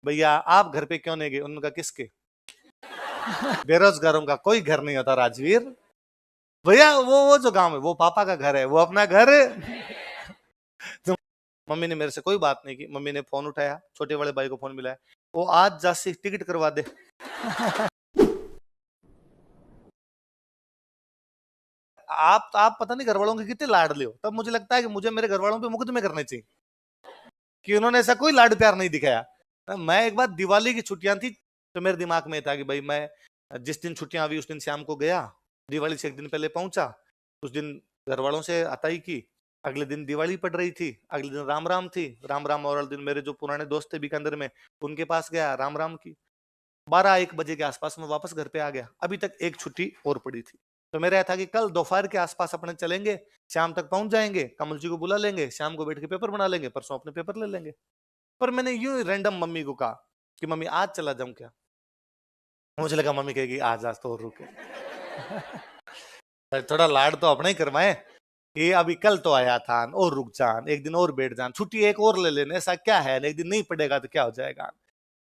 भैया आप घर पे क्यों नहीं गए? उन्होंने कहा किसके? बेरोजगारों का कोई घर नहीं होता राजवीर। भैया वो जो गांव है वो पापा का घर है, वो अपना घर है। तो मम्मी ने मेरे से कोई बात नहीं की। मम्मी ने फोन उठाया, छोटे वाले भाई को फोन मिलाया, वो आज जा से टिकट करवा दे। आप पता नहीं घर वालों के कितने लाडले हो। तब मुझे लगता है कि मुझे मेरे घर वालों पे मुकदमे करने चाहिए कि उन्होंने ऐसा कोई लाड प्यार नहीं दिखाया। मैं एक बार दिवाली की छुट्टियां थी तो मेरे दिमाग में था कि भाई मैं जिस दिन छुट्टियां हुई उस दिन शाम को गया, दिवाली से एक दिन पहले पहुंचा, उस दिन घर वालों से अताई की, अगले दिन दिवाली पड़ रही थी, अगले दिन राम राम थी, राम राम और अगले दिन मेरे जो पुराने दोस्त थे बीकानेर में उनके पास गया, राम राम की। 12-1 बजे के आसपास में वापस घर पे आ गया। अभी तक एक छुट्टी और पड़ी थी। तो मेरा यह था कि कल दोपहर के आसपास अपने चलेंगे, शाम तक पहुंच जाएंगे, कमल जी को बुला लेंगे, शाम को बैठ के पेपर बना लेंगे, परसों अपने पेपर ले लेंगे। पर मैंने यूं ही रैंडम मम्मी को कहा कि मम्मी आज चला जाऊं क्या? मुझे लगा मम्मी कहेगी आज आज तो और रुके। थोड़ा लाड तो अपने ही करवाए। ये अभी कल तो आया था और रुक जान, एक दिन और बैठ जान, छुट्टी एक और ले लेने, ऐसा क्या है, एक दिन नहीं पड़ेगा तो क्या हो जाएगा।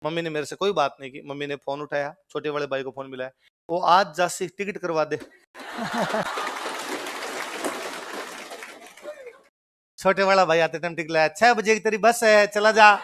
मम्मी ने मेरे से कोई बात नहीं की। मम्मी ने फोन उठाया, छोटे वाले भाई को फोन मिलाया, वो आज जा से टिकट करवा दे। छोटे वाला भाई आते टाइम टिकट लाया, 6 बजे की तेरी बस है चला जा।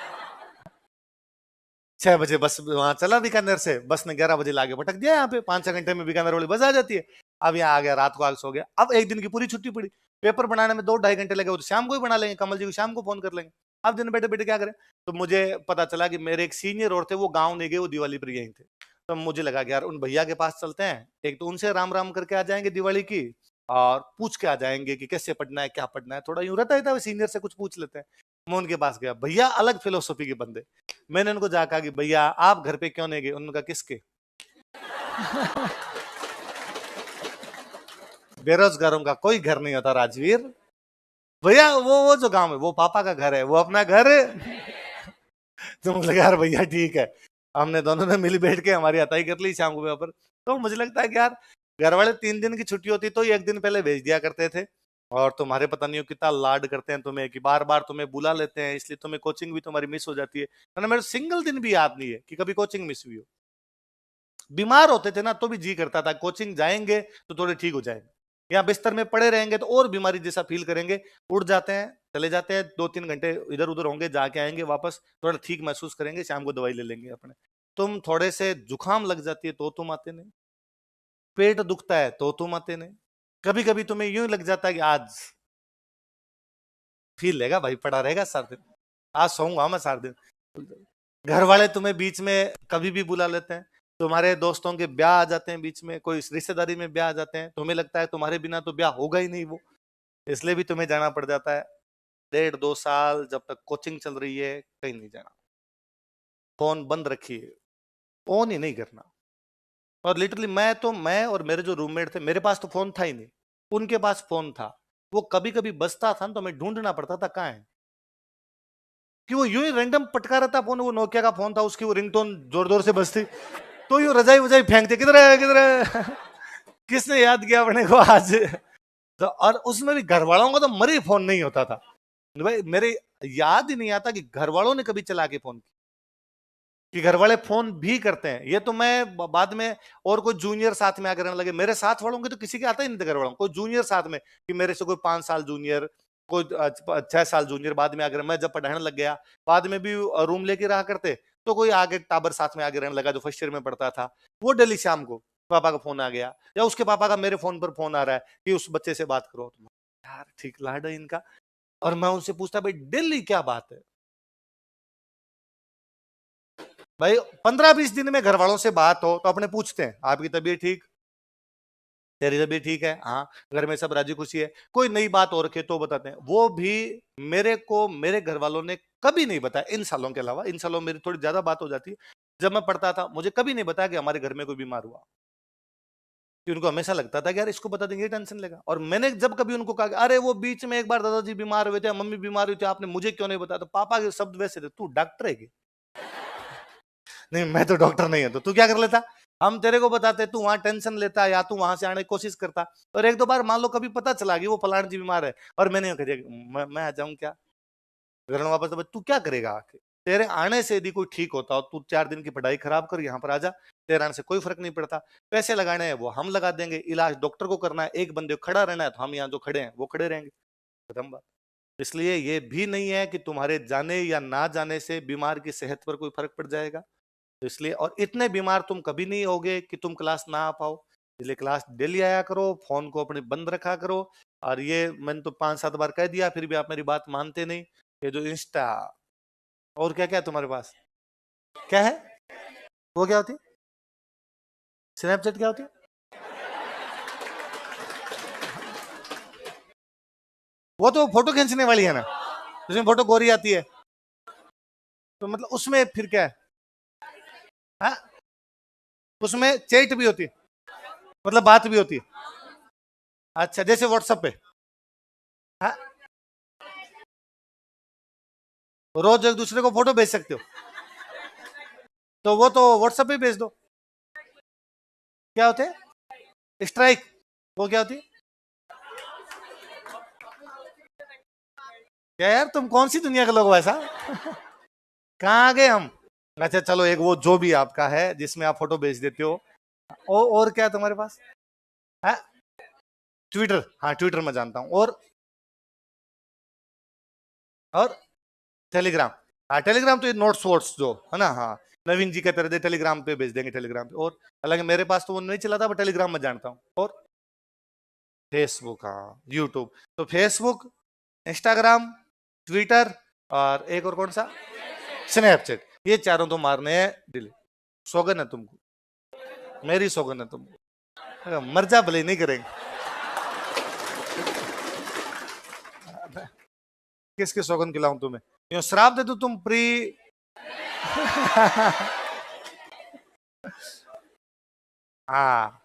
6 बजे बस वहां चला बीकानेर से, बस ने 11 बजे लाके भटक दिया यहाँ पे, 5-6 घंटे में बीकानेर वाली बस आ जाती है। अब यहाँ आ गया, रात को आग सो गया। अब एक दिन की पूरी छुट्टी पड़ी, पेपर बनाने में 2-2.5 घंटे लगे, वो तो शाम को ही बना लेंगे, कमल जी को शाम को फोन कर लेंगे। अब दिन बैठे बैठे क्या करें? तो मुझे पता चला कि मेरे एक सीनियर और थे, वो गाँव नहीं गए, वो दिवाली पर यहीं थे। तो मुझे लगा कि यार उन भैया के पास चलते हैं, एक तो उनसे राम राम करके आ जाएंगे दिवाली की, और पूछ के आ जाएंगे कि कैसे पढ़ना है क्या पढ़ना है, थोड़ा यूं रहता है सीनियर से कुछ पूछ लेते हैं। मैं उनके पास गया, भैया अलग फिलोसफी के बंदे। मैंने उनको जाकर कहा कि भैया आप घर पे क्यों नहीं गए? उन्होंने कहा किसके? बेरोजगारों का कोई घर नहीं होता राजवीर। भैया वो जो गांव है वो पापा का घर है, वो अपना घर है। तो मुझे लगा यार भैया ठीक है, हमने दोनों ने मिल बैठ के हमारी अताई कर ली शाम को पेपर। तो मुझे लगता है कि यार घर वाले 3 दिन की छुट्टी होती तो एक दिन पहले भेज दिया करते थे, और तुम्हारे पता नहीं हो कितना लाड करते हैं तुम्हें कि बार बार तुम्हें बुला लेते हैं, इसलिए तुम्हें कोचिंग भी तुम्हारी मिस हो जाती है। वरना मेरे सिंगल दिन भी याद नहीं है कि कभी कोचिंग मिस हुई हो। बीमार होते थे ना तो भी जी करता था कोचिंग जाएंगे तो थोड़े ठीक हो जाएंगे, या बिस्तर में पड़े रहेंगे तो और बीमारी जैसा फील करेंगे। उठ जाते हैं, चले जाते हैं, 2-3 घंटे इधर उधर होंगे, जाके आएंगे वापस, थोड़ा ठीक महसूस करेंगे, शाम को दवाई ले लेंगे अपने। तुम थोड़े से जुकाम लग जाती है तो तुम आते नहीं, पेट दुखता है तो तुम आते नहीं, कभी कभी तुम्हें यूं लग जाता है कि आज फील लेगा भाई, पड़ा रहेगा सारा दिन, आज सोऊंगा मैं सारा दिन। घर वाले तुम्हें बीच में कभी भी बुला लेते हैं, तुम्हारे दोस्तों के ब्याह आ जाते हैं बीच में, कोई रिश्तेदारी में ब्याह आ जाते हैं, तुम्हें लगता है तुम्हारे बिना तो ब्याह होगा ही नहीं वो, इसलिए भी तुम्हें जाना पड़ जाता है। 1.5-2 साल जब तक कोचिंग चल रही है कहीं नहीं जाना, फोन बंद रखिए, ऑन ही नहीं करना। और लिटरली मैं और मेरे जो रूममेट थे, मेरे पास तो फोन था ही नहीं, उनके पास फोन था, वो कभी कभी बजता था तो मैं ढूंढना पड़ता था कहाँ है, कि वो यूं ही रैंडम पटका रहता फोन, वो नोकिया का फोन था, उसकी वो रिंगटोन जोर जोर से बजती, तो यूं रजाई वजाई फेंकते, किधर है किधर है। किसने याद किया अपने को आज? तो और उसमें भी घर वालों का तो मरी फोन नहीं होता था भाई, मेरे याद ही नहीं आता कि घर वालों ने कभी चला के फोन किया, कि घर वाले फोन भी करते हैं। ये तो मैं बाद में, और कोई जूनियर साथ में आकर रहने लगे, मेरे साथ वालों के तो किसी के आता ही नहीं था घर वालों, कोई जूनियर साथ में, कि मेरे से कोई 5 साल जूनियर, कोई 6 साल जूनियर, बाद में आकर मैं जब पढ़ाने लग गया, बाद में भी रूम लेके रहा करते, तो कोई आगे टाबर साथ में आगे रहने लगा जो फर्स्ट ईयर में पढ़ता था, वो डेली शाम को पापा का फोन आ गया, या उसके पापा का मेरे फोन पर फोन आ रहा है कि उस बच्चे से बात करो, तो यार ठीक लाड है इनका। और मैं उनसे पूछता भाई डेली क्या बात है? भाई 15-20 दिन में घर वालों से बात हो तो अपने पूछते हैं आपकी तबीयत ठीक, तेरी तबीयत ठीक है, हाँ घर में सब राजी खुशी है, कोई नई बात हो रखी है तो बताते हैं। वो भी मेरे को मेरे घर वालों ने कभी नहीं बताया इन सालों के अलावा, इन सालों में मेरी थोड़ी ज्यादा बात हो जाती है, जब मैं पढ़ता था मुझे कभी नहीं बताया कि हमारे घर में कोई बीमार हुआ, कि उनको हमेशा लगता था कि यार इसको बता देंगे टेंशन लेगा। और मैंने जब कभी उनको कहा कि अरे वो बीच में एक बार दादाजी बीमार हुए थे, मम्मी बीमार हुई थी, आपने मुझे क्यों नहीं बताया, तो पापा के शब्द वैसे थे, तू डॉक्टर है क्या? नहीं मैं तो डॉक्टर नहीं हूं, तो तू क्या कर लेता? हम तेरे को बताते, तू वहां टेंशन लेता या तू वहां से आने की कोशिश करता। और 1-2 बार मान लो कभी पता चला कि वो फलाना जी बीमार है और मैंने कहा मैं आ जाऊं क्या? घर में वापस, तो तू क्या करेगा आके? तेरे आने से यदि कोई ठीक होता हो, तू 4 दिन की पढ़ाई खराब कर यहाँ पर आ जा, तेरे आने से कोई फर्क नहीं पड़ता। पैसे लगाने हैं वो हम लगा देंगे, इलाज डॉक्टर को करना है, एक बंदे को खड़ा रहना है तो हम यहाँ जो खड़े हैं वो खड़े रहेंगे, खत्म बात। इसलिए ये भी नहीं है कि तुम्हारे जाने या ना जाने से बीमार की सेहत पर कोई फर्क पड़ जाएगा। तो इसलिए, और इतने बीमार तुम कभी नहीं होगे कि तुम क्लास ना आ पाओ। इसलिए क्लास डेली आया करो, फोन को अपने बंद रखा करो। और ये मैंने तो 5-7 बार कह दिया, फिर भी आप मेरी बात मानते नहीं। ये जो इंस्टा और क्या क्या है तुम्हारे पास, क्या है वो, क्या होती है स्नैपचैट, क्या होती है वो? तो फोटो खींचने वाली है ना, जिसमें फोटो गोरी आती है, तो मतलब उसमें फिर क्या है? हाँ, उसमें चैट भी होती है, मतलब बात भी होती है। अच्छा, जैसे व्हाट्सएप पे। हाँ, रोज एक दूसरे को फोटो भेज सकते हो, तो वो तो व्हाट्सएप पे भेज दो। क्या होते हैं स्ट्राइक, वो क्या होती है? क्या यार, तुम कौन सी दुनिया के लोग हो ऐसा? कहाँ आ गए हम? अच्छा चलो, एक वो जो भी आपका है जिसमें आप फोटो भेज देते हो। और क्या है तुम्हारे पास? है ट्विटर, हाँ ट्विटर में जानता हूँ। और टेलीग्राम, हाँ टेलीग्राम तो ये नोट्स वोट्स जो है ना, हाँ नवीन जी कहते रहते टेलीग्राम पे भेज देंगे, टेलीग्राम पे। और हालांकि मेरे पास तो वो नहीं चला था, पर टेलीग्राम में जानता हूँ। और फेसबुक, हाँ यूट्यूब। तो फेसबुक, इंस्टाग्राम, ट्विटर, और एक और कौन सा, स्नैपचैट, ये चारों तो मारने हैं डिलीट। सौगन है तुमको, मेरी सौगन है तुमको, मर जा भले नहीं करेंगे। किसके सौगन खिलाऊं तुम्हें, यूं श्राप दे दो तुम प्री। हाँ,